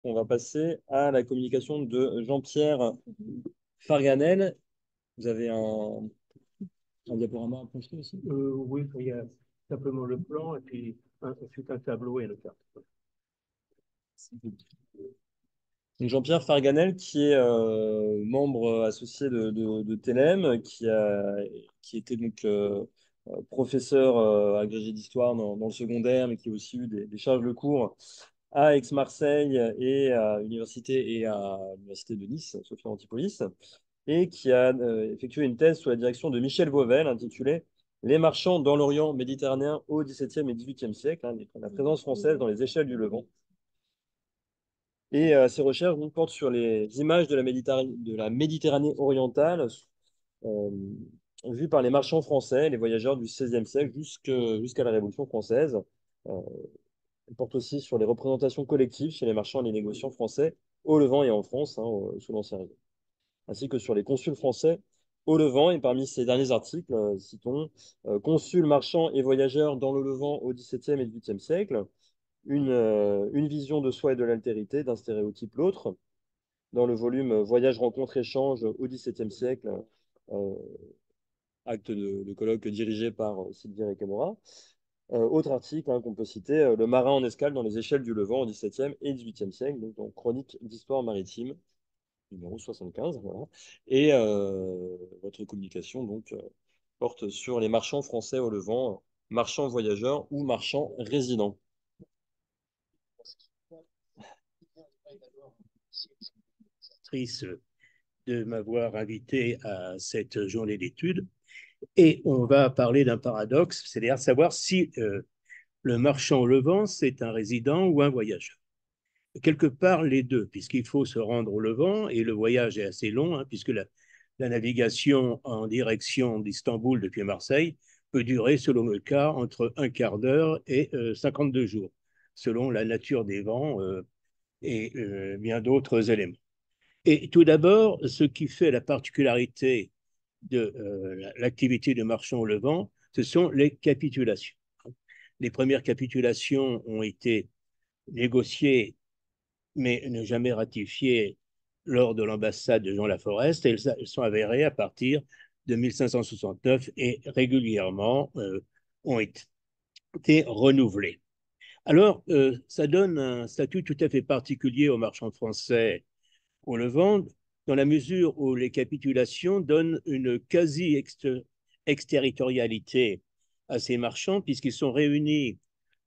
On va passer à la communication de Jean-Pierre Farganel. Vous avez un diaporama à projeter aussi? Oui, il y a simplement le plan et puis ensuite un tableau et une carte. Donc Jean-Pierre Farganel, qui est membre associé de TLM, qui était donc professeur agrégé d'histoire dans le secondaire, mais qui a aussi eu des charges de cours à Aix-Marseille et à l'université de Nice, Sophia Antipolis, et qui a effectué une thèse sous la direction de Michel Vauvel intitulée Les marchands dans l'Orient méditerranéen au XVIIe et XVIIIe siècle, hein, la présence française dans les échelles du Levant. Et ces recherches donc, portent sur les images de la Méditerranée orientale euh, vues par les marchands français, les voyageurs du XVIe siècle jusqu'à la Révolution française. Euh, elles portent aussi sur les représentations collectives chez les marchands et les négociants français au Levant et en France, hein, sous l'Ancien Régime, ainsi que sur les consuls français au Levant. Et parmi ces derniers articles, citons Consuls, marchands et voyageurs dans le Levant au XVIIe et XVIIIe siècle, une vision de soi et de l'altérité, d'un stéréotype l'autre, dans le volume Voyage, rencontre, échange au XVIIe siècle, euh, acte de colloque dirigé par Sylvie Recamora. Autre article hein, qu'on peut citer, Le marin en escale dans les échelles du Levant au XVIIe et XVIIIe siècle, donc dans Chronique d'histoire maritime, numéro 75. Voilà. Et votre communication donc, porte sur les marchands français au Levant, marchands voyageurs ou marchands résidents. Triste de m'avoir invité à cette journée d'études. Et on va parler d'un paradoxe, c'est-à-dire savoir si le marchand au Levant, c'est un résident ou un voyageur. Quelque part, les deux, puisqu'il faut se rendre au Levant et le voyage est assez long, hein, puisque la navigation en direction d'Istanbul depuis Marseille peut durer, selon le cas, entre un quart d'heure et 52 jours, selon la nature des vents et bien d'autres éléments. Et tout d'abord, ce qui fait la particularité de l'activité de marchand au Levant, ce sont les capitulations. Les premières capitulations ont été négociées, mais ne jamais ratifiées lors de l'ambassade de Jean Laforest. Et elles sont avérées à partir de 1569 et régulièrement ont été renouvelées. Alors, ça donne un statut tout à fait particulier aux marchands français au Levant, dans la mesure où les capitulations donnent une quasi-exterritorialité à ces marchands, puisqu'ils sont réunis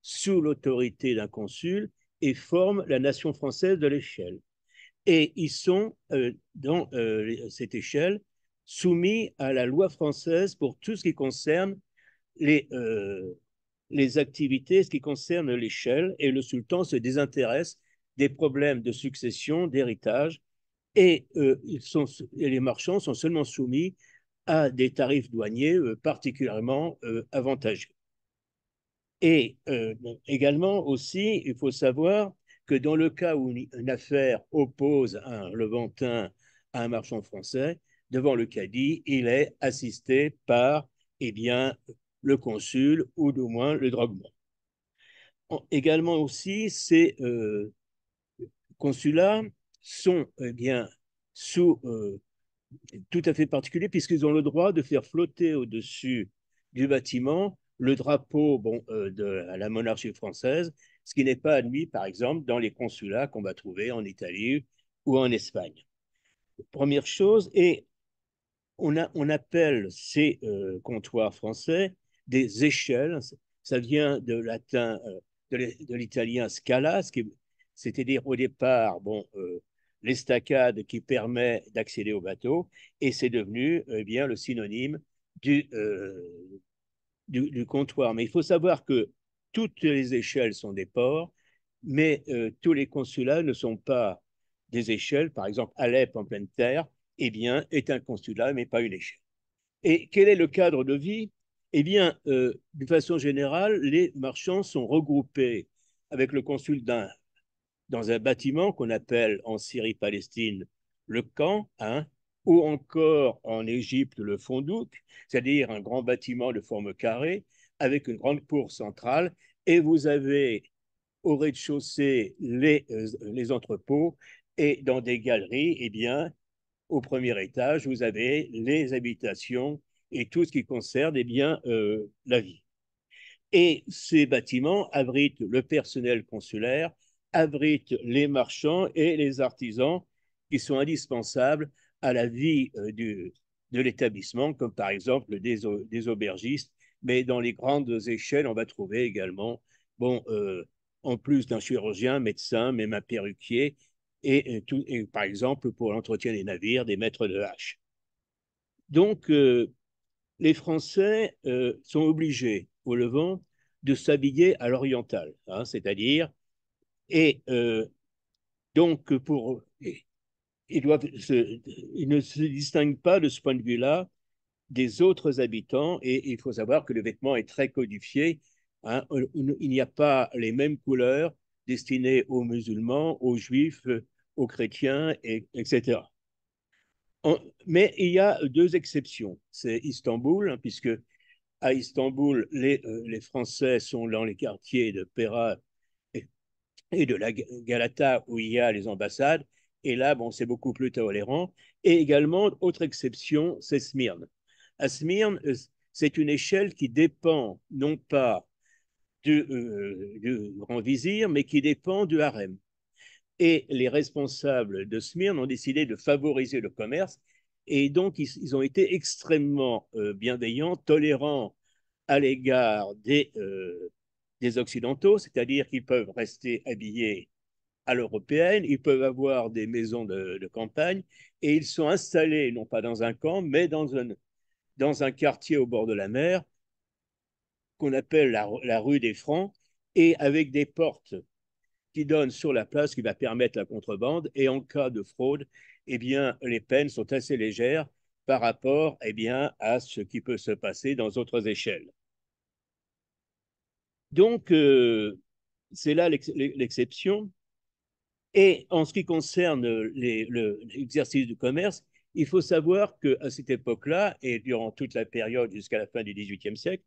sous l'autorité d'un consul et forment la nation française de l'échelle. Et ils sont, dans cette échelle, soumis à la loi française pour tout ce qui concerne les, euh, les activités, ce qui concerne l'échelle, et le sultan se désintéresse des problèmes de succession, d'héritage, et les marchands sont seulement soumis à des tarifs douaniers particulièrement avantageux. Et également aussi, il faut savoir que dans le cas où une affaire oppose un Levantin à un marchand français, devant le cadi, il est assisté par eh bien, le consul ou du moins le dragoman. Également aussi, ces consulats sont bien sous tout à fait particulier puisqu'ils ont le droit de faire flotter au-dessus du bâtiment le drapeau de la monarchie française, ce qui n'est pas admis, par exemple, dans les consulats qu'on va trouver en Italie ou en Espagne. Première chose, et on appelle ces comptoirs français des échelles. Ça vient de latin, de l'italien scala, c'est-à-dire au départ, l'estacade qui permet d'accéder au bateau, et c'est devenu bien le synonyme du, euh, du comptoir. Mais il faut savoir que toutes les échelles sont des ports, mais tous les consulats ne sont pas des échelles. Par exemple, Alep en pleine terre, eh bien, est un consulat, mais pas une échelle. Et quel est le cadre de vie? Eh bien, de façon générale, les marchands sont regroupés avec le consul dans un bâtiment qu'on appelle en Syrie-Palestine le camp, hein, ou encore en Égypte le fondouk, c'est-à-dire un grand bâtiment de forme carrée avec une grande cour centrale. Et vous avez au rez-de-chaussée les entrepôts et dans des galeries, eh bien, au premier étage, vous avez les habitations et tout ce qui concerne eh bien, la vie. Et ces bâtiments abritent le personnel consulaire, abritent les marchands et les artisans qui sont indispensables à la vie de l'établissement, comme par exemple des aubergistes. Mais dans les grandes échelles, on va trouver également, bon, en plus d'un chirurgien, médecin, même un perruquier, et par exemple pour l'entretien des navires, des maîtres de hache. Donc, les Français sont obligés, au Levant, de s'habiller à l'oriental, hein, c'est-à-dire, et donc, ils ne se distinguent pas de ce point de vue-là des autres habitants, et il faut savoir que le vêtement est très codifié, hein, il n'y a pas les mêmes couleurs destinées aux musulmans, aux juifs, aux chrétiens, etc. Mais il y a deux exceptions. C'est Istanbul, hein, puisque à Istanbul, les Français sont dans les quartiers de Pera et de la Galata où il y a les ambassades. Et là, bon, c'est beaucoup plus tolérant. Et également, autre exception, c'est Smyrne. À Smyrne, c'est une échelle qui dépend non pas du grand vizir, mais qui dépend du harem. Et les responsables de Smyrne ont décidé de favoriser le commerce. Et donc, ils ont été extrêmement bienveillants, tolérants à l'égard des Occidentaux, c'est-à-dire qu'ils peuvent rester habillés à l'européenne, ils peuvent avoir des maisons de campagne, et ils sont installés non pas dans un camp, mais dans un quartier au bord de la mer qu'on appelle la rue des Francs, et avec des portes qui donnent sur la place qui va permettre la contrebande, et en cas de fraude, eh bien, les peines sont assez légères par rapport eh bien, à ce qui peut se passer dans d'autres échelles. Donc, c'est là l'exception. Et en ce qui concerne l'exercice du commerce, il faut savoir qu'à cette époque-là, et durant toute la période jusqu'à la fin du XVIIIe siècle,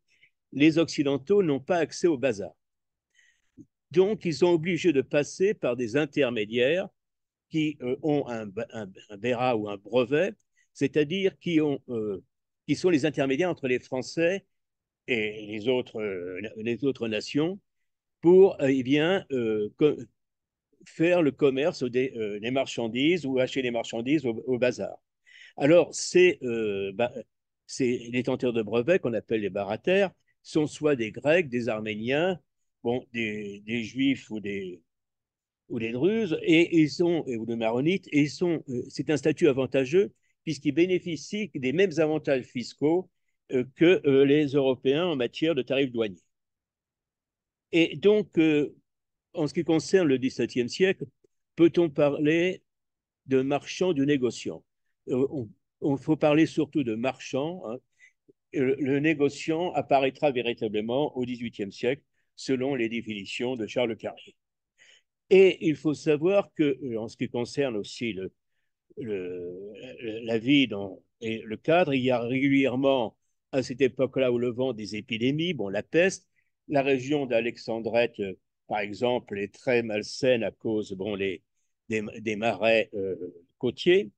les Occidentaux n'ont pas accès au bazar. Donc, ils sont obligés de passer par des intermédiaires qui ont un béra ou un brevet, c'est-à-dire qui sont les intermédiaires entre les Français et les autres nations pour eh bien, faire le commerce des marchandises ou acheter les marchandises au bazar. Alors, ces détenteurs de brevets qu'on appelle les barataires sont soit des Grecs, des Arméniens, bon, des Juifs ou des Druzes, ou des Maronites, et c'est un statut avantageux puisqu'ils bénéficient des mêmes avantages fiscaux que les Européens en matière de tarifs douaniers. Et donc, en ce qui concerne le XVIIe siècle, peut-on parler de marchand, de négociant? Il faut parler surtout de marchand, hein. Le négociant apparaîtra véritablement au XVIIIe siècle, selon les définitions de Charles Carrier. Et il faut savoir que, en ce qui concerne aussi la vie et le cadre, il y a régulièrement, à cette époque-là, au Levant, des épidémies. Bon, la peste, la région d'Alexandrette, par exemple, est très malsaine à cause bon, des marais côtiers.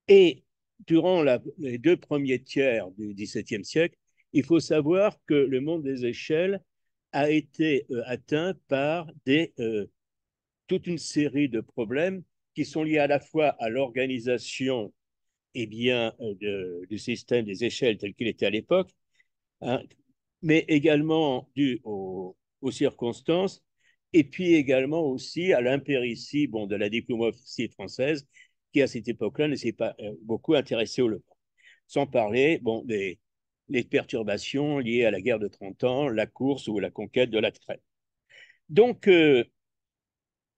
Et durant les deux premiers tiers du XVIIe siècle, il faut savoir que le monde des échelles a été atteint par toute une série de problèmes qui sont liés à la fois à l'organisation eh bien, du système des échelles tel qu'il était à l'époque, hein, mais également dû aux circonstances, et puis également aussi à l'impéritie bon, de la diplomatie française, qui à cette époque-là ne s'est pas beaucoup intéressée au Levant. Sans parler bon, des perturbations liées à la guerre de 30 ans, la course ou la conquête de la Crète. Donc,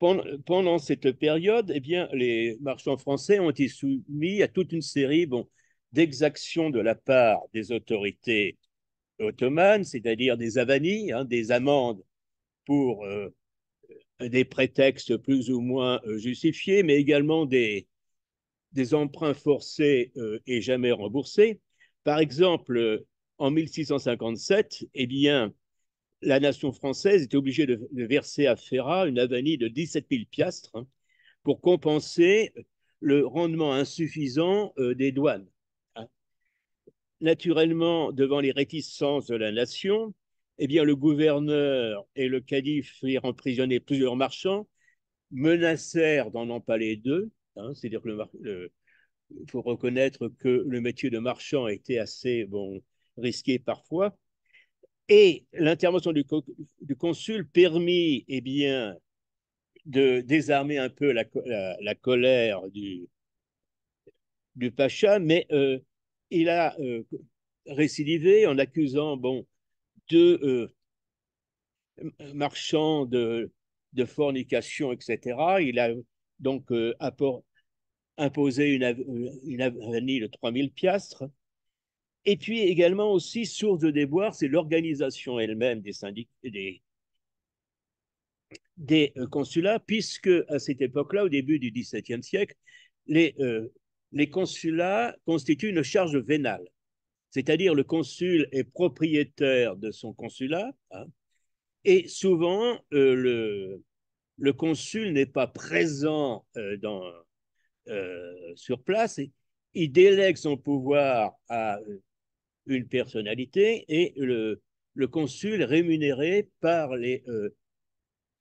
pendant cette période, eh bien, les marchands français ont été soumis à toute une série bon, d'exactions de la part des autorités ottomanes, c'est-à-dire des avanies, hein, des amendes pour des prétextes plus ou moins justifiés, mais également des emprunts forcés et jamais remboursés. Par exemple, en 1657, eh bien, la nation française était obligée de verser à Ferrat une avanie de 17 000 piastres, hein, pour compenser le rendement insuffisant des douanes. Hein. Naturellement, devant les réticences de la nation, eh bien, le gouverneur et le calife firent emprisonner plusieurs marchands, menacèrent d'en empaler deux. Hein, c'est-à-dire que il faut reconnaître que le métier de marchand était assez risqué parfois. Et l'intervention du consul permit eh bien, de désarmer un peu la colère du pacha, mais il a récidivé en accusant deux marchands de fornication, etc. Il a donc imposé une avanie de 3000 piastres. Et puis également aussi, source de déboire, c'est l'organisation elle-même des syndicats, des consulats, puisque à cette époque-là, au début du XVIIe siècle, les, euh, les consulats constituent une charge vénale. C'est-à-dire le consul est propriétaire de son consulat, hein, et souvent le consul n'est pas présent sur place, et il délègue son pouvoir à une personnalité et le consul est rémunéré par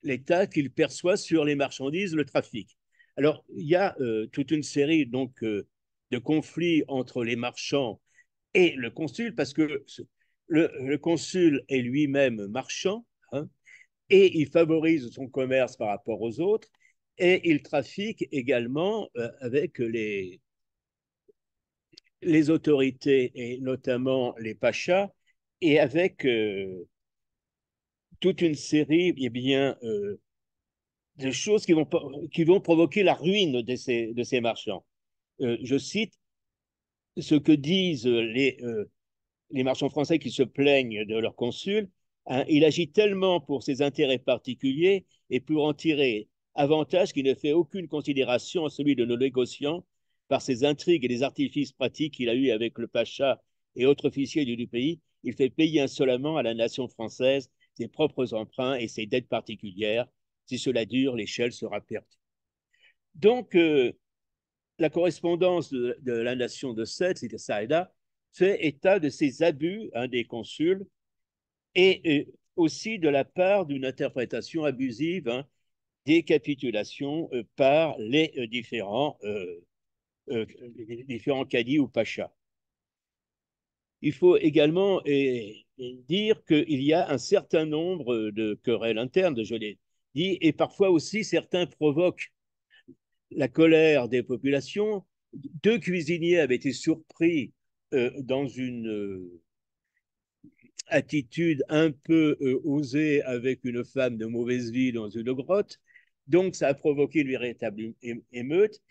l'État qu'il perçoit sur les marchandises, le trafic. Alors, il y a toute une série de conflits entre les marchands et le consul, parce que le consul est lui-même marchand, hein, et il favorise son commerce par rapport aux autres, et il trafique également avec les autorités, et notamment les pachas, et avec toute une série de choses qui vont provoquer la ruine de ces marchands. Je cite ce que disent les marchands français qui se plaignent de leur consul. Hein, il agit tellement pour ses intérêts particuliers et pour en tirer avantage qu'il ne fait aucune considération à celui de nos négociants par ses intrigues et les artifices pratiques qu'il a eus avec le pacha et autres officiers du pays. Il fait payer insolemment à la nation française ses propres emprunts et ses dettes particulières. Si cela dure, l'échelle sera perdue. Donc, la correspondance de la nation de Sète, c'est-à-dire Saïda, fait état de ces abus, hein, des consuls et aussi de la part d'une interprétation abusive, hein, des capitulations par les différents cadis ou pachas. Il faut également dire qu'il y a un certain nombre de querelles internes, je l'ai dit, et parfois aussi certains provoquent la colère des populations. Deux cuisiniers avaient été surpris dans une attitude un peu osée avec une femme de mauvaise vie dans une grotte. Donc, ça a provoqué une véritable émeute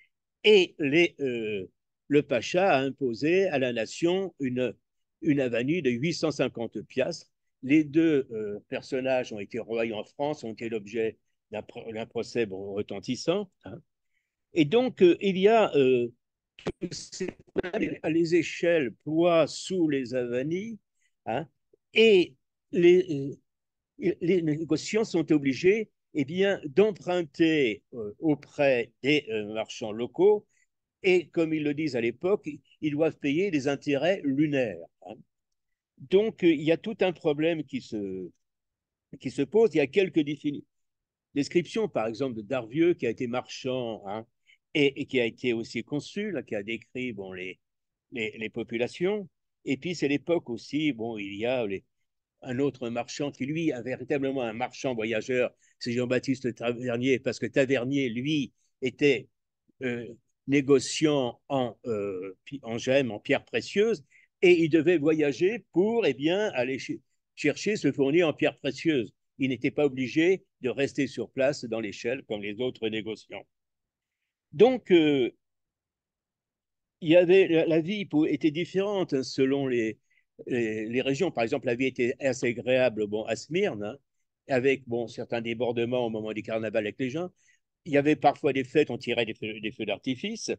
et le pacha a imposé à la nation une avanie de 850 piastres. Les deux personnages ont été renvoyés en France, ont été l'objet d'un procès retentissant. Hein. Et donc, il y a les échelles ploient sous les avanies, hein, et les, les négociants sont obligés eh bien, d'emprunter auprès des marchands locaux, et comme ils le disent à l'époque, ils doivent payer des intérêts lunaires. Hein. Donc, il y a tout un problème qui se pose. Il y a quelques descriptions, par exemple, de Darvieux, qui a été marchand, hein, et qui a été aussi consul, qui a décrit les populations. Et puis, c'est l'époque aussi, il y a un autre marchand qui, lui, a véritablement un marchand voyageur, c'est Jean-Baptiste Tavernier, parce que Tavernier, lui, était euh, négociant en gemmes, en pierres précieuses, et il devait voyager pour aller chercher, se fournir en pierres précieuses. Il n'était pas obligé de rester sur place dans l'échelle comme les autres négociants. Donc, la vie était différente selon les régions. Par exemple, la vie était assez agréable à Smyrne, hein, avec certains débordements au moment du carnaval avec les gens. Il y avait parfois des fêtes, on tirait des feux d'artifice.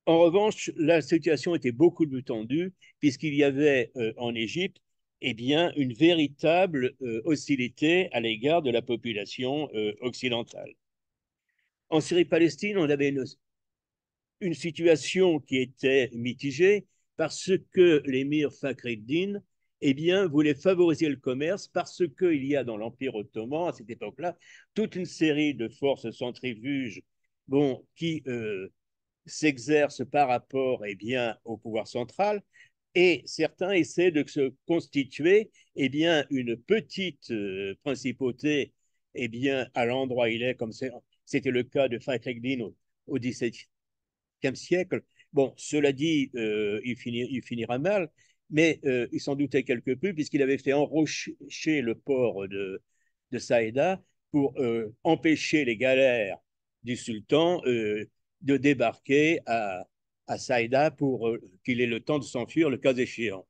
En revanche, la situation était beaucoup plus tendue, puisqu'il y avait en Égypte eh bien, une véritable hostilité à l'égard de la population occidentale. En Syrie-Palestine, on avait une situation qui était mitigée parce que l'émir Fakhreddin eh bien, voulait favoriser le commerce parce qu'il y a dans l'Empire ottoman, à cette époque-là, toute une série de forces centrifuges bon, qui s'exercent par rapport eh bien, au pouvoir central et certains essaient de se constituer eh bien, une petite principauté eh bien, à l'endroit où il est, comme c'était le cas de Fakhreddin au XVIIe siècle. Bon, cela dit, il finira mal, mais il s'en doutait quelque peu puisqu'il avait fait enrocher le port de Saïda pour empêcher les galères du sultan de débarquer à Saïda pour qu'il ait le temps de s'enfuir le cas échéant.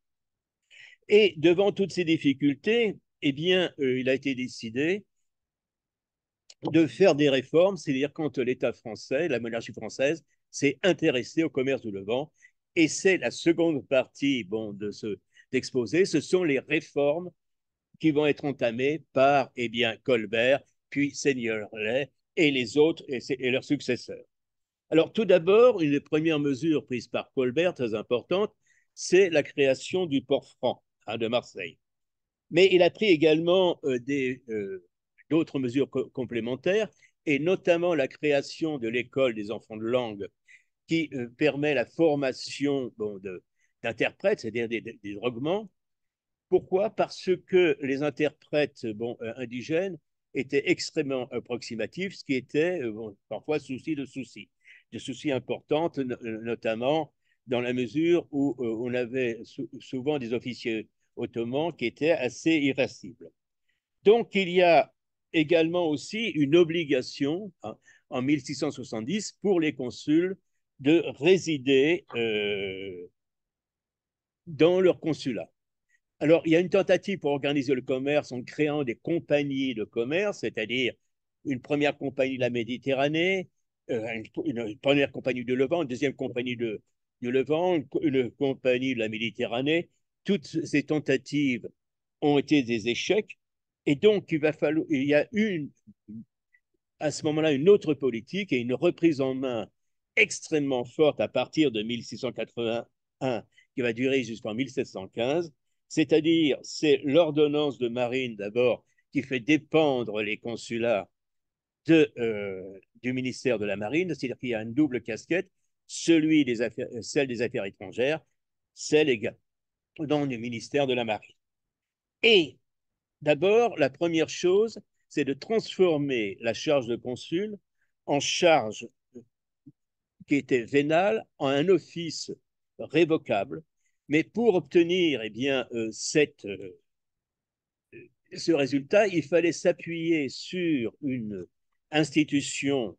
Et devant toutes ces difficultés, eh bien, il a été décidé de faire des réformes, c'est-à-dire quand l'État français, la monarchie française, s'est intéressée au commerce du Levant. Et c'est la seconde partie bon, d'exposé, ce sont les réformes qui vont être entamées par eh bien, Colbert, puis Seigneuret et les autres et leurs successeurs. Alors tout d'abord, une des premières mesures prises par Colbert, très importante, c'est la création du port franc hein, de Marseille. Mais il a pris également d'autres mesures complémentaires, et notamment la création de l'école des enfants de langue, qui permet la formation bon, d'interprètes, c'est-à-dire des droguements. Pourquoi? Parce que les interprètes bon, indigènes étaient extrêmement approximatifs, ce qui était bon, parfois de soucis importants, notamment dans la mesure où on avait souvent des officiers ottomans qui étaient assez irascibles. Donc, il y a également aussi une obligation hein, en 1670 pour les consuls de résider dans leur consulat. Alors, il y a une tentative pour organiser le commerce en créant des compagnies de commerce, c'est-à-dire une première compagnie de la Méditerranée, une première compagnie de Levant, une deuxième compagnie de Levant, une compagnie de la Méditerranée. Toutes ces tentatives ont été des échecs. Et donc, il y a à ce moment-là une autre politique et une reprise en main extrêmement forte à partir de 1681 qui va durer jusqu'en 1715, c'est-à-dire c'est l'ordonnance de marine d'abord qui fait dépendre les consulats du ministère de la Marine, c'est-à-dire qu'il y a une double casquette, celle des affaires étrangères, celle également du ministère de la Marine. Et d'abord, la première chose, c'est de transformer la charge de consul en charge qui était vénale en un office révocable. Mais pour obtenir eh bien, ce résultat, il fallait s'appuyer sur une institution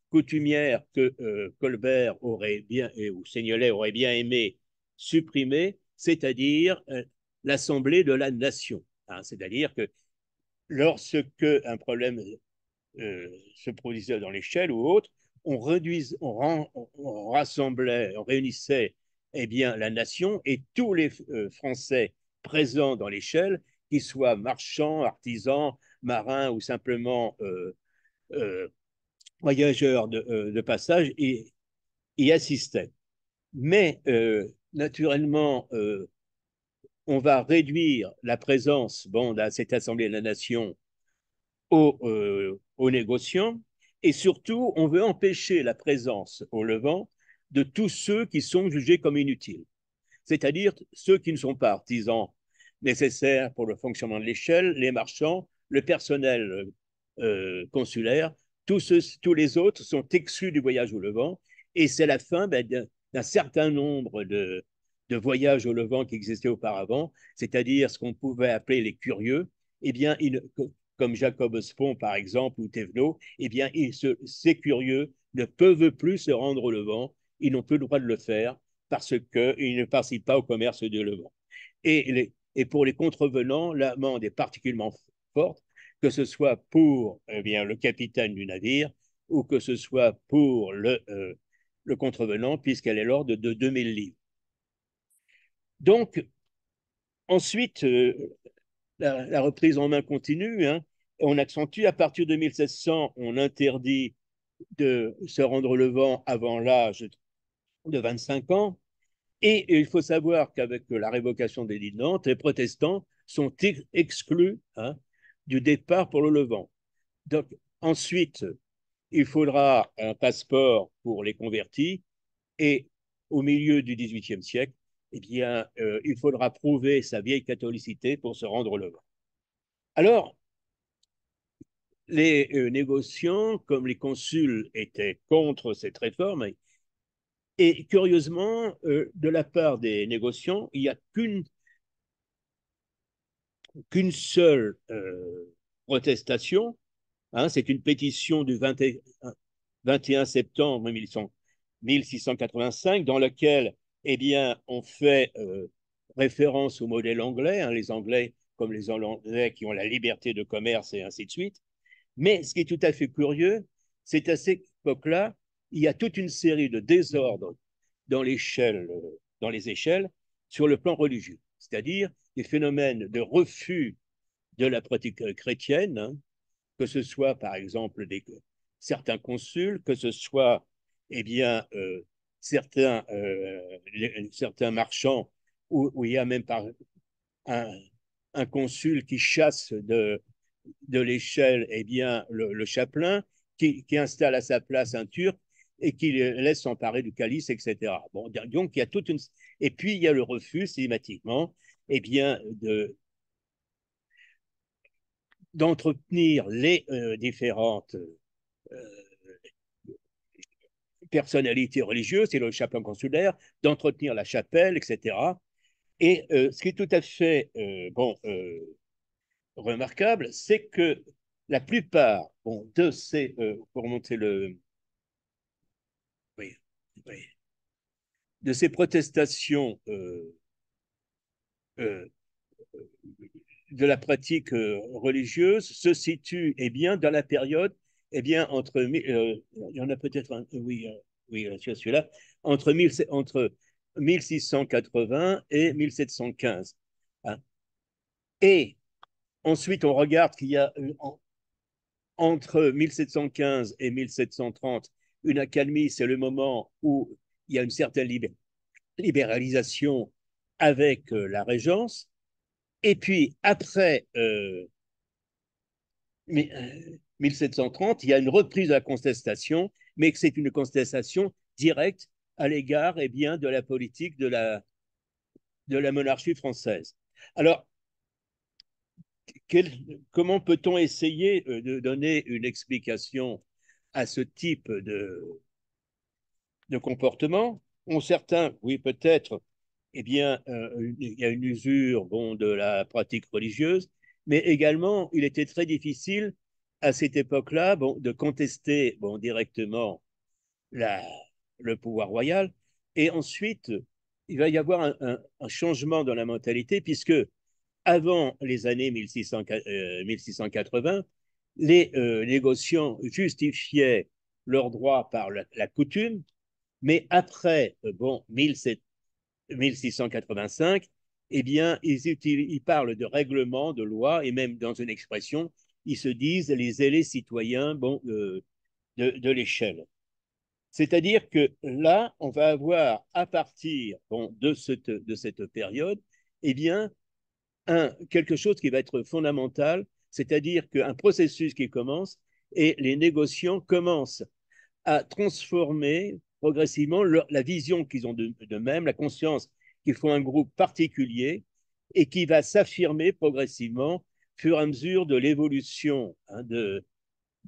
coutumière que Colbert aurait bien, ou Seigneuret aurait bien aimé supprimer, c'est-à-dire l'Assemblée de la Nation. Hein, c'est-à-dire que lorsque un problème se produisait dans l'échelle ou autre, on rassemblait, on réunissait eh bien, la nation et tous les Français présents dans l'échelle, qu'ils soient marchands, artisans, marins ou simplement euh, voyageurs de passage, y assistaient. Mais naturellement, on va réduire la présence bon, dans cette Assemblée de la Nation aux négociants et surtout, on veut empêcher la présence au Levant de tous ceux qui sont jugés comme inutiles, c'est-à-dire ceux qui ne sont pas artisans nécessaires pour le fonctionnement de l'échelle, les marchands, le personnel consulaire, tous les autres sont exclus du voyage au Levant et c'est la fin d'un certain nombre de voyages au Levant qui existaient auparavant, c'est-à-dire ce qu'on pouvait appeler les curieux, eh bien, comme Jacob Spon, par exemple, ou Thévenot, eh bien, ces curieux ne peuvent plus se rendre au Levant, ils n'ont plus le droit de le faire parce qu'ils ne participent pas au commerce du Levant. Et pour les contrevenants, l'amende est particulièrement forte, que ce soit pour eh bien, le capitaine du navire ou que ce soit pour le contrevenant, puisqu'elle est l'ordre de 2000 livres. Donc, Ensuite, la reprise en main continue, hein. On accentue à partir de 1700, on interdit de se rendre au Levant avant l'âge de 25 ans. Et il faut savoir qu'avec la révocation des de Nantes, les protestants sont exclus, hein, du départ pour le Levant. Donc, ensuite, il faudra un passeport pour les convertis et au milieu du XVIIIe siècle, eh bien, il faudra prouver sa vieille catholicité pour se rendre au Levant. Alors, les négociants, comme les consuls, étaient contre cette réforme. Et curieusement, de la part des négociants, il n'y a qu'une seule protestation. Hein, c'est une pétition du 21 septembre 1685 dans laquelle eh bien, on fait référence au modèle anglais, hein, les Anglais comme les Hollandais qui ont la liberté de commerce et ainsi de suite. Mais ce qui est tout à fait curieux, c'est qu'à cette époque-là, il y a toute une série de désordres dans dans les échelles sur le plan religieux, c'est-à-dire des phénomènes de refus de la pratique chrétienne, hein, que ce soit par exemple certains consuls, que ce soit eh bien, certains marchands, où il y a même un, un consul qui chasse de l'échelle eh bien, le chapelain, qui installe à sa place un Turc et qui laisse s'emparer du calice, etc. Bon, donc il y a toute une... Et puis il y a le refus systématiquement eh bien, d'entretenir les différentes personnalités religieuses, c'est le chapelain consulaire, d'entretenir la chapelle, etc. Et ce qui est tout à fait remarquable, c'est que la plupart de ces, pour monter oui, oui, de ces protestations euh, de la pratique religieuse se situent eh bien, dans la période eh bien, entre, il y en a peut-être un, oui, oui, celui-là, entre 1680 et 1715. Hein. Et ensuite, on regarde qu'il y a entre 1715 et 1730 une accalmie, c'est le moment où il y a une certaine libéralisation avec la Régence. Et puis, après 1730, il y a une reprise de la contestation, mais que c'est une contestation directe à l'égard eh bien, de la politique de la monarchie française. Alors, comment peut-on essayer de donner une explication à ce type de comportement? Certains, oui, peut-être, eh bien, il y a une usure de la pratique religieuse, mais également, il était très difficile à cette époque-là de contester directement la, le pouvoir royal. Et ensuite, il va y avoir un changement dans la mentalité, puisque avant les années 1680, les négociants justifiaient leurs droits par la coutume, mais après 1685, eh bien, ils parlent de règlement, de loi, et même dans une expression, ils se disent les zélés citoyens de l'échelle. C'est-à-dire que là, on va avoir, à partir de cette période, eh bien, quelque chose qui va être fondamental, c'est-à-dire qu'un processus qui commence et les négociants commencent à transformer progressivement la vision qu'ils ont d'eux-mêmes, la conscience qu'il faut un groupe particulier et qui va s'affirmer progressivement au fur et à mesure de l'évolution de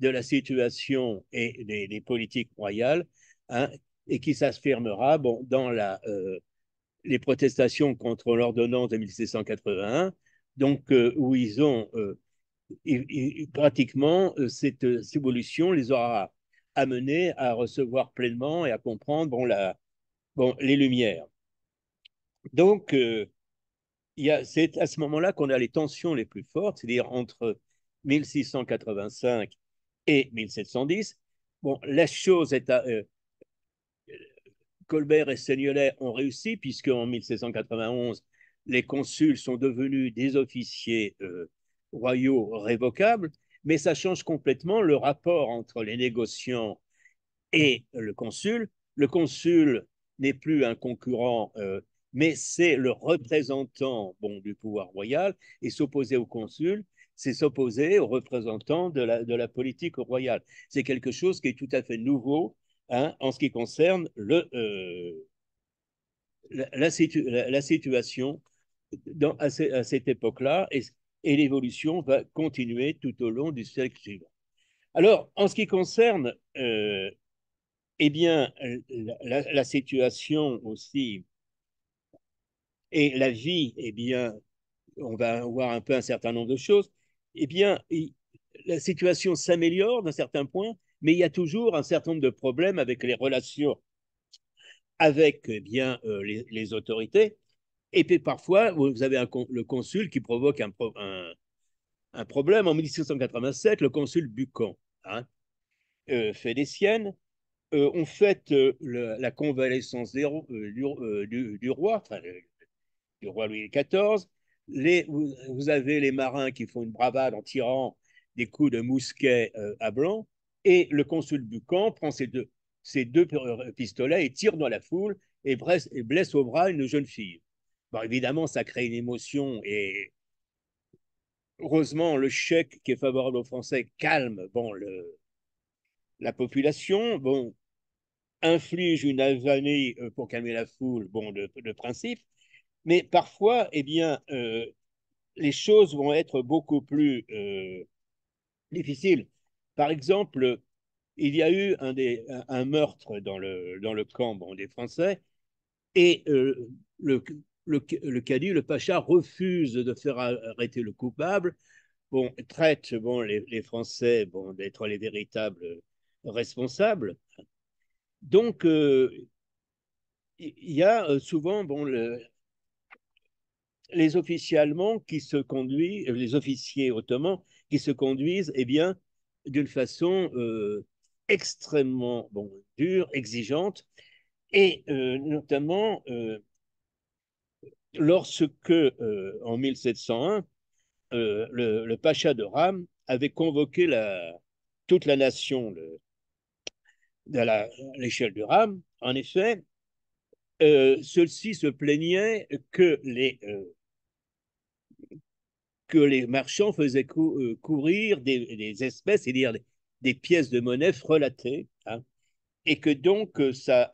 la situation et des politiques royales, hein, et qui s'affirmera dans les protestations contre l'ordonnance de 1781, donc où ils ont pratiquement cette évolution les aura amenés à recevoir pleinement et à comprendre les Lumières. Donc, c'est à ce moment-là qu'on a les tensions les plus fortes, c'est-à-dire entre 1685 et 1710. Bon, la chose est Colbert et Seignelay ont réussi, puisque en 1791, les consuls sont devenus des officiers royaux révocables, mais ça change complètement le rapport entre les négociants et le consul. Le consul n'est plus un concurrent, mais c'est le représentant bon, du pouvoir royal, et s'opposer au consul, c'est s'opposer aux représentants de la politique royale. C'est quelque chose qui est tout à fait nouveau hein, en ce qui concerne la situation à cette époque-là, et l'évolution va continuer tout au long du siècle suivant. Alors, en ce qui concerne eh bien, la situation aussi et la vie, eh bien, on va voir un peu un certain nombre de choses. Eh bien, la situation s'améliore d'un certain point, mais il y a toujours un certain nombre de problèmes avec les relations avec eh bien, les autorités. Et puis parfois, vous avez le consul qui provoque un problème. En 1787, le consul Buchan hein, fait des siennes. On fête la convalescence du roi, enfin, du roi Louis XIV. Vous avez les marins qui font une bravade en tirant des coups de mousquet à blanc, et le consul Buchan prend ces deux pistolets et tire dans la foule et blesse au bras une jeune fille. Bon, évidemment, ça crée une émotion et heureusement, le chèque qui est favorable aux Français calme bon, la population. Bon, inflige une avanie pour calmer la foule, bon, de principe, mais parfois, eh bien, les choses vont être beaucoup plus difficiles. Par exemple, il y a eu un meurtre dans le camp bon, des Français, et le cadi, le pacha, refuse de faire arrêter le coupable, bon, traite bon, les Français bon, d'être les véritables responsables. Donc, il y a souvent bon, les officiers allemands qui se conduisent, les officiers ottomans qui se conduisent eh bien, d'une façon extrêmement bon, dure, exigeante, et notamment lorsque, en 1701, le pacha de Rame avait convoqué toute la nation à l'échelle du Rame. En effet, ceux-ci se plaignaient que les marchands faisaient courir des espèces, c'est-à-dire des pièces de monnaie frelatées, hein, et que donc ça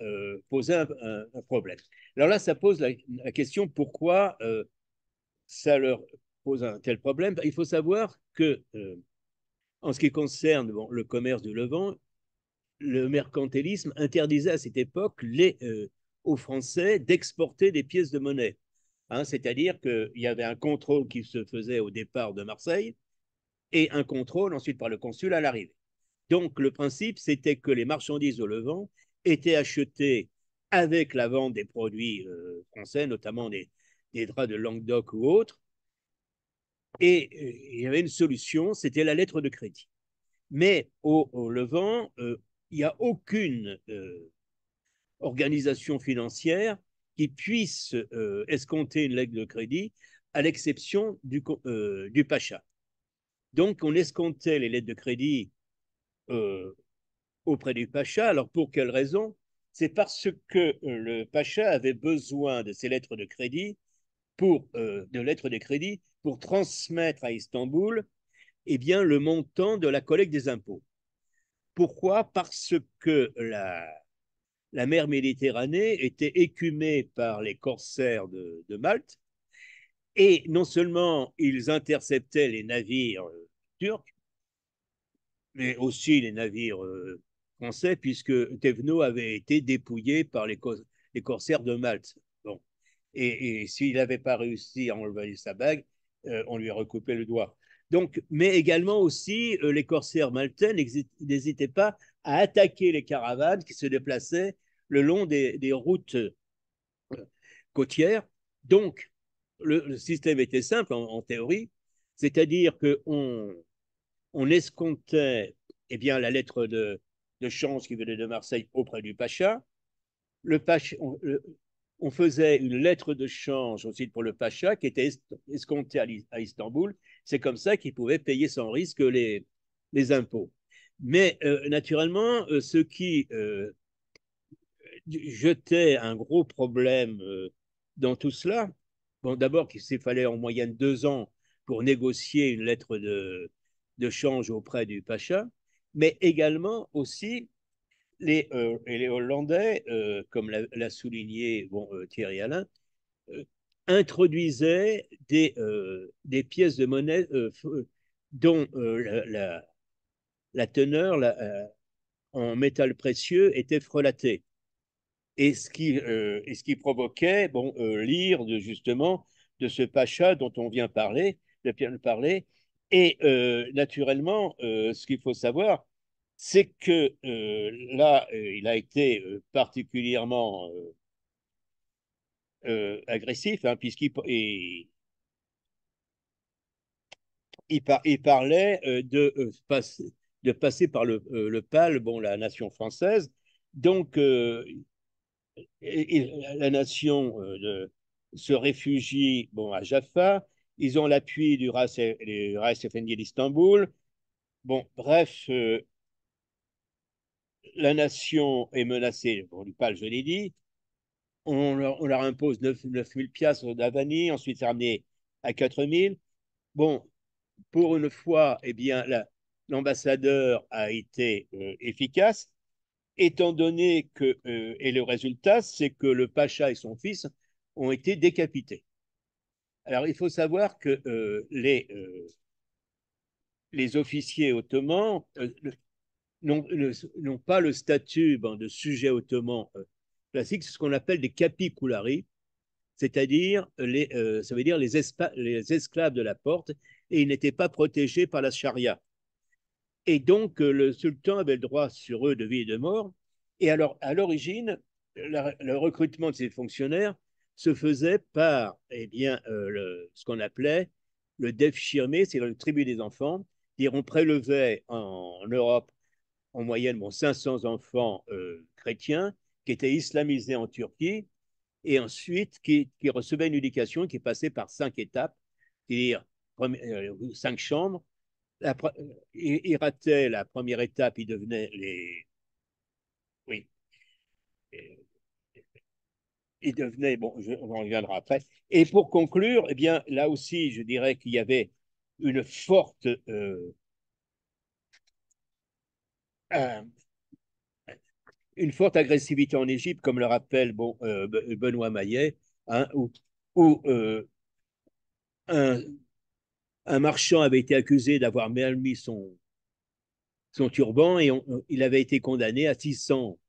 posait un problème. Alors là, ça pose la question pourquoi ça leur pose un tel problème. Il faut savoir que, en ce qui concerne bon, le commerce du Levant, le mercantilisme interdisait à cette époque aux Français d'exporter des pièces de monnaie. Hein, c'est-à-dire qu'il y avait un contrôle qui se faisait au départ de Marseille et un contrôle ensuite par le consul à l'arrivée. Donc le principe, c'était que les marchandises au Levant étaient achetées avec la vente des produits français, notamment des draps de Languedoc ou autres, et il y avait une solution, c'était la lettre de crédit. Mais au Levant, il n'y a aucune organisation financière qui puisse escompter une lettre de crédit, à l'exception du Pacha. Donc, on escomptait les lettres de crédit euh, auprès du Pacha. Alors, pour quelle raison? C'est parce que le Pacha avait besoin de ces lettres de crédit de lettres de crédit pour transmettre à Istanbul eh bien, le montant de la collecte des impôts. Pourquoi? Parce que la mer Méditerranée était écumée par les corsaires de Malte, et non seulement ils interceptaient les navires turcs, mais aussi les navires français, puisque Thévenot avait été dépouillé par les corsaires de Malte. Bon. Et s'il n'avait pas réussi à enlever sa bague, on lui a recoupé le doigt. Donc, mais également aussi, les corsaires maltais n'hésitaient pas à attaquer les caravanes qui se déplaçaient le long des routes côtières. Donc, le système était simple en théorie, c'est-à-dire on escomptait eh bien, la lettre de change qui venait de Marseille auprès du Pacha. Le Pacha on faisait une lettre de change ensuite pour le pacha qui était escomptée à Istanbul. C'est comme ça qu'il pouvait payer sans risque les impôts. Mais naturellement, ce qui jetait un gros problème dans tout cela, bon, d'abord qu'il fallait en moyenne 2 ans pour négocier une lettre de change auprès du pacha, mais également aussi les Hollandais, comme l'a souligné bon, Thierry Alain, euh, introduisaient des pièces de monnaie dont la teneur en métal précieux était frelatée. Et ce qui provoquait bon, l'ire justement de ce pacha dont on vient de parler. Et naturellement, ce qu'il faut savoir, c'est que là, il a été particulièrement agressif, hein, puisqu'il il parlait de passer par le PAL, bon, la nation française. Donc, la nation se réfugie bon, à Jaffa. Ils ont l'appui du Reich Effendi d'Istanbul. Bon, bref, la nation est menacée. Bon, du PAL, je l'ai dit. On leur impose 9 000 piastres d'Havani, ensuite c'est ramené à 4 000. Bon, pour une fois, eh bien, l'ambassadeur a été efficace, étant donné que, et le résultat, c'est que le pacha et son fils ont été décapités. Alors, il faut savoir que les officiers ottomans n'ont pas le statut ben, de sujet ottoman classique, c'est ce qu'on appelle des capicularii, c'est-à-dire ça veut dire les esclaves de la porte, et ils n'étaient pas protégés par la charia. Et donc, le sultan avait le droit sur eux de vie et de mort. Et alors, à l'origine, le recrutement de ces fonctionnaires se faisait par eh bien, ce qu'on appelait le def shirmé, c'est le tribut des enfants. C'est-à-dire, on prélevait en Europe en moyenne bon, 500 enfants chrétiens qui étaient islamisés en Turquie et ensuite qui recevaient une éducation qui passait par 5 étapes, c'est-à-dire 5 chambres. Il ratait la première étape, il devenait les. Oui, il devenait. Bon, on en reviendra après. Et pour conclure, eh bien, là aussi, je dirais qu'il y avait une forte. Un- une forte agressivité en Égypte, comme le rappelle bon, Benoît Maillet, hein, où un, un, marchand avait été accusé d'avoir mal mis son turban et il avait été condamné à 600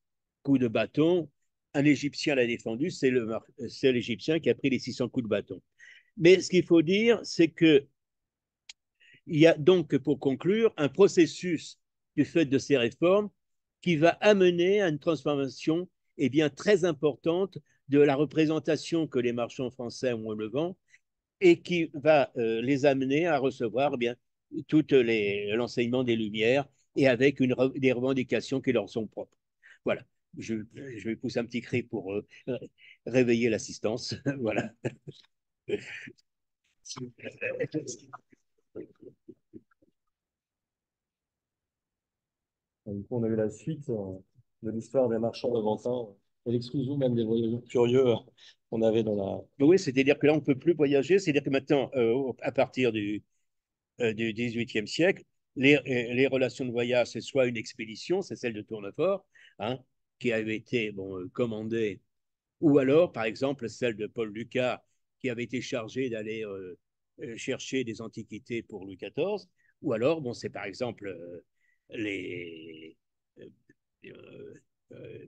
coups de bâton. Un Égyptien l'a défendu, c'est l'Égyptien qui a pris les 600 coups de bâton. Mais ce qu'il faut dire, c'est qu'il y a donc, pour conclure, un processus du fait de ces réformes qui va amener à une transformation eh bien, très importante de la représentation que les marchands français ont au Levant et qui va les amener à recevoir eh bien, tout l'enseignement des Lumières et avec des revendications qui leur sont propres. Voilà. Je vais pousser un petit cri pour réveiller l'assistance. Voilà. Du coup, on a eu la suite de l'histoire des marchands de Levantins et l'exclusion même des voyageurs curieux qu'on avait dans la. Oui, c'est-à-dire que là, on ne peut plus voyager. C'est-à-dire que maintenant, à partir du XVIIIe siècle, les relations de voyage, c'est soit une expédition, c'est celle de Tournefort, hein, qui avait été bon, commandée, ou alors, par exemple, celle de Paul Lucas, qui avait été chargé d'aller chercher des antiquités pour Louis XIV, ou alors, bon, c'est par exemple les euh, euh,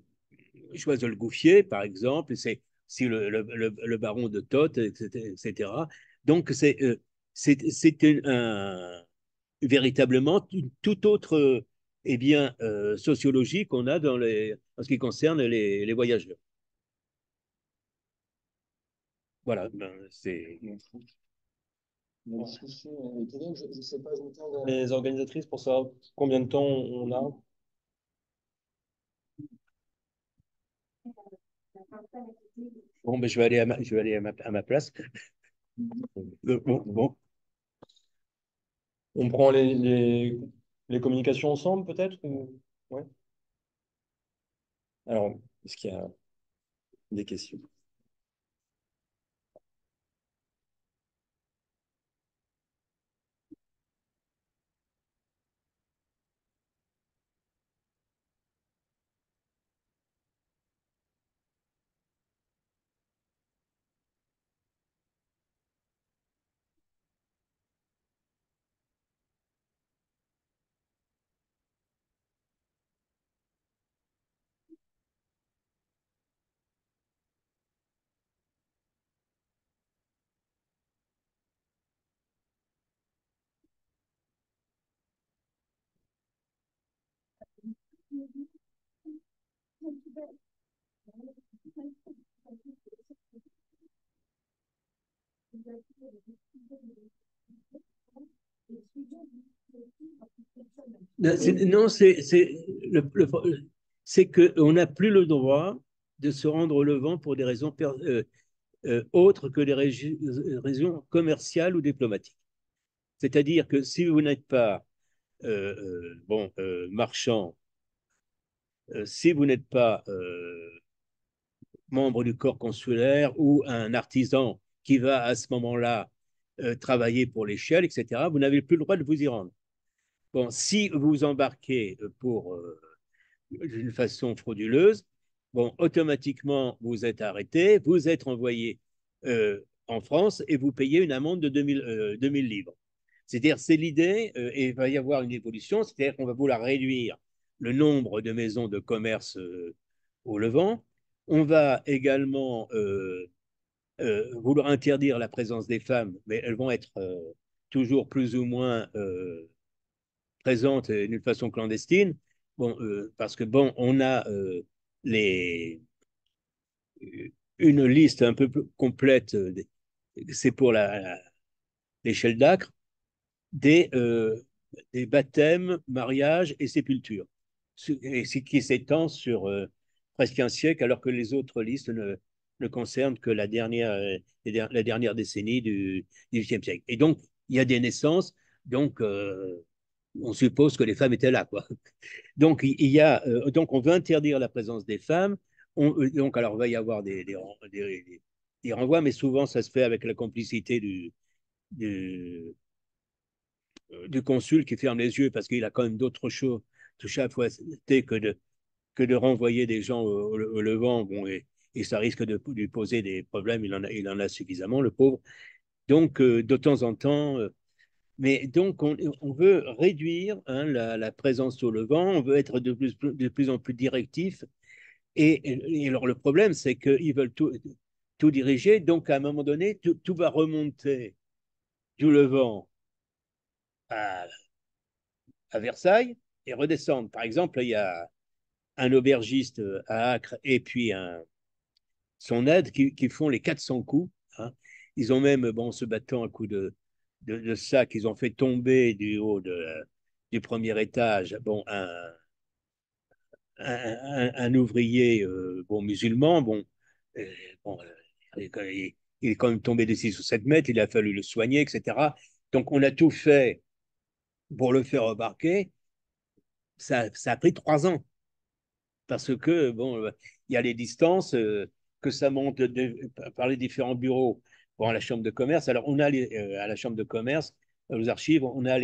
Choiseul-Gouffier, par exemple, c'est le baron de Toth, etc. Donc, c'est véritablement une toute autre eh bien, sociologie qu'on a en ce qui concerne les voyageurs. Voilà, ben, c'est. Merci. Je ne sais pas, je me tourne vers les organisatrices pour savoir combien de temps on a. Bon, ben, je vais aller je vais aller à ma place. Bon. On prend les communications ensemble, peut-être ou... Ouais. Alors, est-ce qu'il y a des questions? Non, c'est qu'on n'a plus le droit de se rendre au Levant pour des raisons autres que des raisons commerciales ou diplomatiques. C'est-à-dire que si vous n'êtes pas marchand, si vous n'êtes pas membre du corps consulaire ou un artisan qui va à ce moment-là travailler pour l'échelle, etc., vous n'avez plus le droit de vous y rendre. Bon, si vous embarquez pour d'une façon frauduleuse, bon, automatiquement, vous êtes arrêté, vous êtes envoyé en France et vous payez une amende de 2000 livres. C'est-à-dire, c'est l'idée, et il va y avoir une évolution, c'est-à-dire qu'on va vouloir réduire le nombre de maisons de commerce au Levant. On va également vouloir interdire la présence des femmes, mais elles vont être toujours plus ou moins présentes d'une façon clandestine. Bon, parce que bon, on a les, une liste un peu plus complète, c'est pour l'échelle d'Acre, des, euh, des baptêmes, mariages et sépultures, et ce qui s'étend sur presque un siècle, alors que les autres listes ne concernent que la dernière décennie du XVIIIe siècle. Et donc, il y a des naissances, donc on suppose que les femmes étaient là, quoi. Donc, donc on veut interdire la présence des femmes. Donc, alors, il va y avoir des renvois, mais souvent, ça se fait avec la complicité du, du consul qui ferme les yeux parce qu'il a quand même d'autres choses touché à fouetter que de renvoyer des gens au Levant. Bon, et ça risque de lui poser des problèmes. Il en a suffisamment, le pauvre. Donc, de temps en temps, mais donc, on veut réduire la présence au Levant, on veut être de plus en plus directif. Et alors, le problème, c'est qu'ils veulent tout diriger. Donc, à un moment donné, tout va remonter du Levant à, à Versailles et redescendre. Par exemple, il y a un aubergiste à Acre et puis son aide qui font les 400 coups. Hein. Ils ont même, bon, se battant à coups de sac, ils ont fait tomber du haut du premier étage bon, un ouvrier bon, musulman. Bon, euh, bon il est quand même tombé de 6 ou 7 mètres, il a fallu le soigner, etc. Donc on a tout fait pour le faire embarquer. Ça a pris 3 ans parce que, bon, il y a les distances, que ça monte par les différents bureaux. Bon, à la chambre de commerce, alors on a à la chambre de commerce, aux archives, on a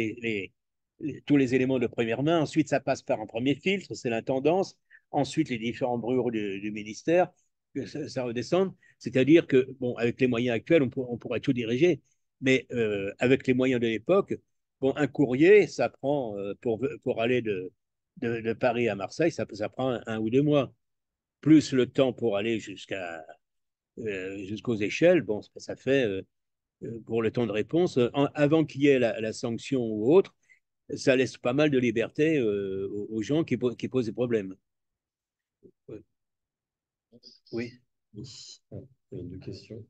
tous les éléments de première main. Ensuite, ça passe par un premier filtre, c'est l'intendance. Ensuite, les différents bureaux du ministère, que ça redescende. C'est-à-dire que, bon, avec les moyens actuels, on pourrait tout diriger, mais avec les moyens de l'époque, bon, un courrier, ça prend, pour aller de Paris à Marseille, ça prend un ou 2 mois, plus le temps pour aller jusqu'aux échelles. Bon, ça fait pour le temps de réponse, avant qu'il y ait la sanction ou autre, ça laisse pas mal de liberté aux gens qui posent des problèmes. Oui. Oui. Ah, il y a deux questions.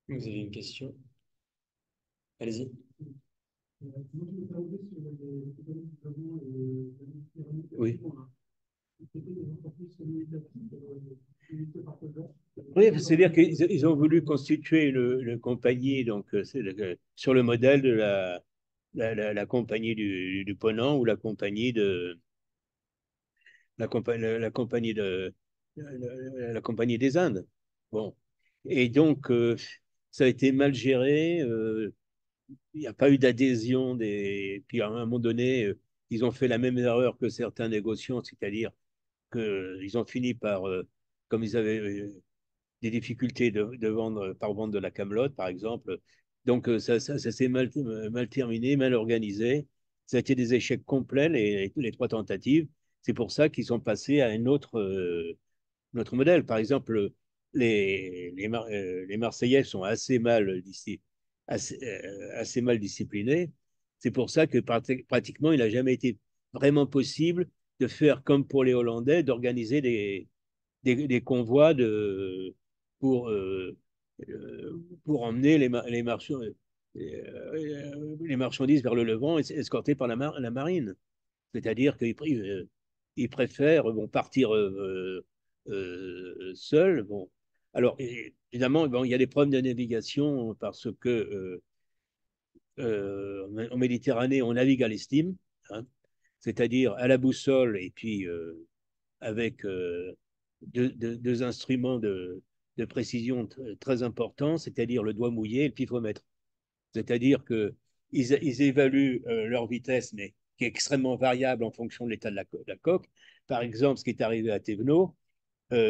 Vous avez une question? Allez-y. Oui. Oui, c'est-à-dire qu'ils ont voulu constituer le compagnie donc, sur le modèle de la compagnie du Ponant ou la compagnie la compagnie la compagnie des Indes. Bon. Et donc, ça a été mal géré. Il n'y a pas eu d'adhésion des. Puis à un moment donné, ils ont fait la même erreur que certains négociants, c'est-à-dire qu'ils ont fini par, comme ils avaient des difficultés de vendre, par vendre de la camelote, par exemple. Donc, ça s'est mal terminé, mal organisé. Ça a été des échecs complets, les trois tentatives. C'est pour ça qu'ils sont passés à notre modèle. Par exemple, les Marseillais sont assez mal disciplinés. C'est pour ça que pratiquement, il n'a jamais été vraiment possible de faire comme pour les Hollandais, d'organiser des convois pour emmener les marchandises vers le Levant, escortées par la marine. C'est-à-dire qu'ils préfèrent bon, partir seuls. Bon. Alors, évidemment, bon, il y a des problèmes de navigation parce que en Méditerranée, on navigue à l'estime, hein, c'est-à-dire à la boussole et puis avec deux instruments de précision très importants, c'est-à-dire le doigt mouillé et le pifomètre. C'est-à-dire qu'ils évaluent leur vitesse, mais qui est extrêmement variable en fonction de l'état de la coque. Par exemple, ce qui est arrivé à Thévenot,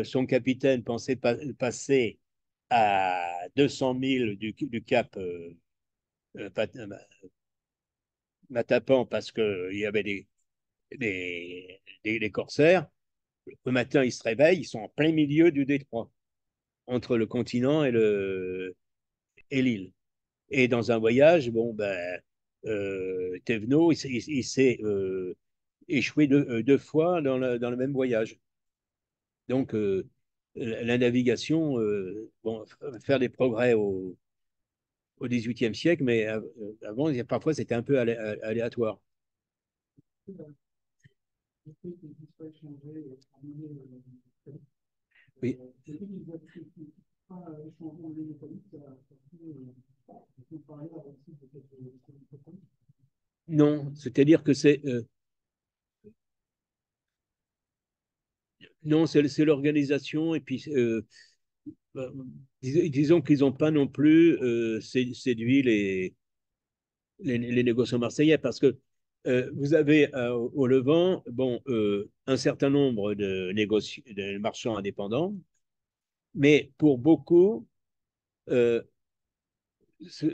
son capitaine pensait passer à 200 000 du cap Matapan parce qu'il y avait des corsaires. Le matin, ils se réveillent, ils sont en plein milieu du détroit, entre le continent et l'île. Et dans un voyage, bon, ben, Thévenot, il s'est échoué deux fois dans le même voyage. Donc, la navigation, bon, faire des progrès au XVIIIe siècle, mais avant, parfois, c'était un peu aléatoire. Oui. Non, c'est-à-dire que non, c'est l'organisation et puis disons qu'ils n'ont pas non plus séduit les négociants marseillais parce que vous avez au Levant bon, un certain nombre de marchands indépendants, mais pour beaucoup, euh,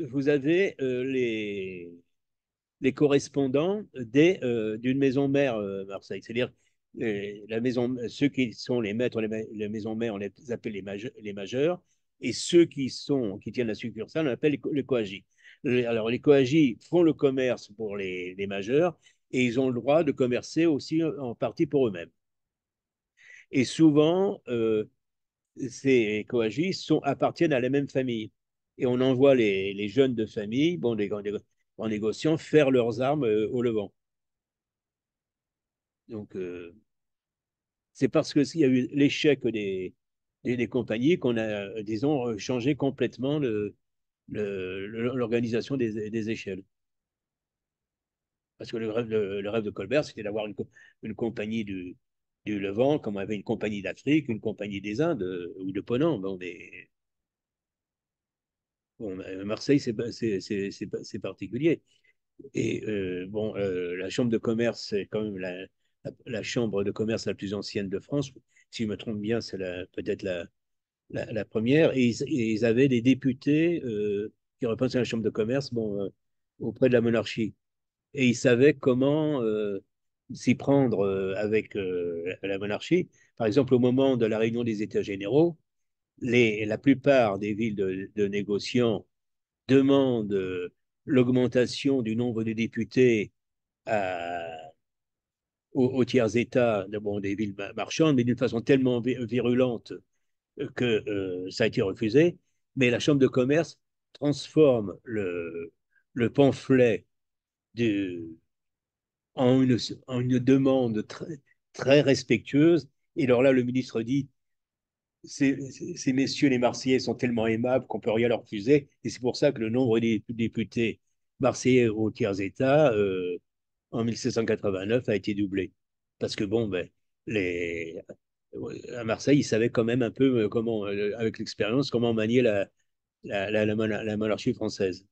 vous avez les correspondants d'une maison mère Marseille. C'est-à-dire ceux qui sont les maîtres, les maisons mères, on les appelle les majeurs, et ceux qui tiennent la succursale, on appelle les coagis. Alors, les coagis font le commerce pour les majeurs et ils ont le droit de commercer aussi en partie pour eux-mêmes. Et souvent, ces coagis appartiennent à la même famille. Et on envoie les jeunes de famille, bon, les grands négociants, faire leurs armes au Levant. Donc, c'est parce qu'il y a eu l'échec des compagnies qu'on a, disons, changé complètement l'organisation des échelles. Parce que le rêve de Colbert, c'était d'avoir une compagnie du Levant, comme on avait une compagnie d'Afrique, une compagnie des Indes ou de Ponant. Bon, Marseille, c'est particulier. Et bon, la chambre de commerce, c'est quand même la chambre de commerce la plus ancienne de France. Si je me trompe bien, c'est peut-être la première. Et ils avaient des députés qui représentaient la chambre de commerce bon, auprès de la monarchie. Et ils savaient comment s'y prendre avec la monarchie. Par exemple, au moment de la réunion des États généraux, la plupart des villes de négociants demandent l'augmentation du nombre de députés à, aux tiers États, bon, des villes marchandes, mais d'une façon tellement virulente que ça a été refusé. Mais la Chambre de commerce transforme le pamphlet de, en, une, en une demande très respectueuse. Et alors là, le ministre dit ces messieurs les Marseillais sont tellement aimables qu'on peut rien leur refuser. Et c'est pour ça que le nombre des députés marseillais au tiers État en 1789 a été doublé. Parce que bon, ben, les, à Marseille, ils savaient quand même un peu comment, avec l'expérience, comment manier la monarchie française.